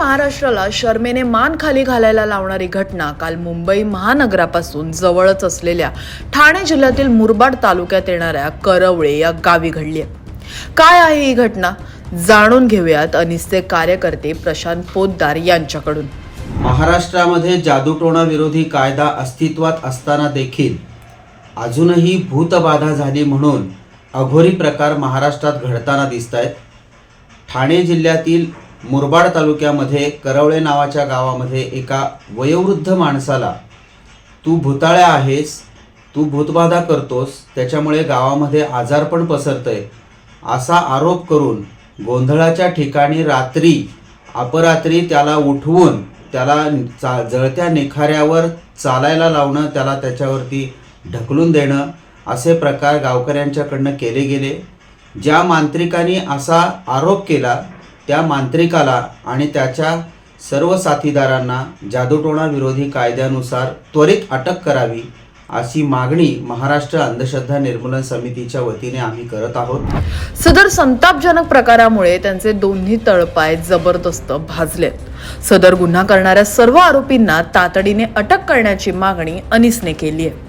महाराष्ट्राला शर्मेने मान खाली घालायला लावणारी घटना काल मुंबई महानगरापासून जवळच असलेल्या ठाणे जिल्ह्यातील मुरबाड तालुक्यात येणाऱ्या करवळे या गावी घडली आहे. काय आहे ही घटना जाणून घेऊयात अनिसचे कार्यकर्ते प्रशांत पोद्दार यांच्याकडून. महाराष्ट्रामध्ये जादूटोणा विरोधी कायदा अस्तित्वात असताना देखील अजूनही भूतबाधा झाली म्हणून अघोरी प्रकार महाराष्ट्रात घडताना दिसत आहेत. ठाणे जिल्ह्यातील मुरबाड तालुक्यामध्ये करवळे नावाच्या गावामध्ये एका वयोवृद्ध माणसाला तू भूताळ्या आहेस, तू भूतबाधा करतोस, त्याच्यामुळे गावामध्ये आजारपण पसरतंय असा आरोप करून गोंधळाच्या ठिकाणी अपरात्री त्याला उठवून त्याला जळत्या निखाऱ्यावर चालायला लावणं, त्याला त्याच्यावरती ढकलून देणं असे प्रकार गावकऱ्यांच्याकडनं केले गेले. ज्या मांत्रिकांनी असा आरोप केला त्या मांत्रिकाला आणि त्याच्या सर्व साथीदारांना जादूटोणा विरोधी कायद्यानुसार त्वरित अटक करावी अशी मागणी महाराष्ट्र अंधश्रद्धा निर्मूलन समितीच्या वतीने आम्ही करत आहोत. सदर संतापजनक प्रकारामुळे त्यांचे दोन्ही तळपाय जबरदस्त भाजलेत. सदर गुन्हा करणाऱ्या सर्व आरोपींना तातडीने अटक करण्याची मागणी अनिसने केली आहे.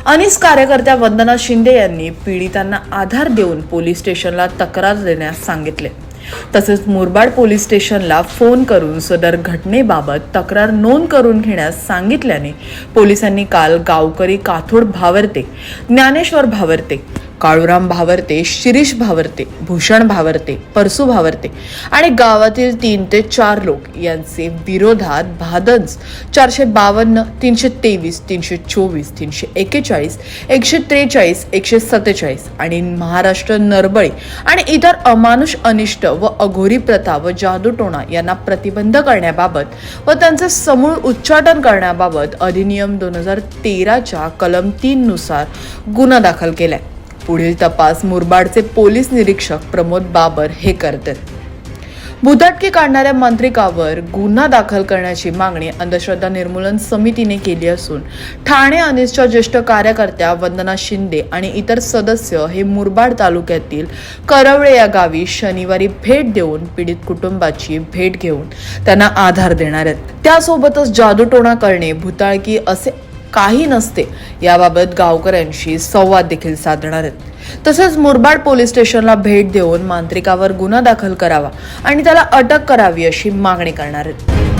अनिस कार्यकर्त्या वंदना शिंदे यांनी पीडितांना आधार देऊन पोलीस स्टेशनला तक्रार देण्यास सांगितले. तसेच मुरबाड पोलीस स्टेशनला फोन करून सदर घटनेबाबत तक्रार नोंद करून घेण्यास सांगितल्याने पोलिसांनी काल गावकरी काथोड भावरते, ज्ञानेश्वर भावरते, काळूराम भावरते, शिरीष भावरते, भूषण भावरते, परसू भावरते आणि गावातील 3 ते 4 लोक यांचे विरोधात भादंज 452, 323, 324, 341, 143, 147 आणि महाराष्ट्र नरबळी आणि इतर अमानुष अनिष्ट व अघोरी प्रथा व जादूटोणा यांना प्रतिबंध करण्याबाबत व त्यांचे समूळ उच्चाटन करण्याबाबत अधिनियम 2013च्या कलम 3 नुसार गुन्हा दाखल केलाय. पुढील तपास मुरबाडचे पोलीस निरीक्षक प्रमोद बाबर हे करतात. भूताटकी काढणाऱ्या मांत्रिकावर गुन्हा दाखल करण्याची मागणी अंधश्रद्धा निर्मूलन समितीने केली असून ठाणे अनिसच्या ज्येष्ठ कार्यकर्त्या वंदना शिंदे आणि इतर सदस्य हे मुरबाड तालुक्यातील करवळे या गावी शनिवारी भेट देऊन पीडित कुटुंबाची भेट घेऊन त्यांना आधार देणार आहेत. त्यासोबतच जादूटोणा करणे, भूताळकी असे काही नसते याबाबत गावकऱ्यांशी संवाद देखील साधणार आहेत. तसेच मुरबाड पोलीस स्टेशनला भेट देऊन मांत्रिकावर गुन्हा दाखल करावा आणि त्याला अटक करावी अशी मागणी करणार आहेत.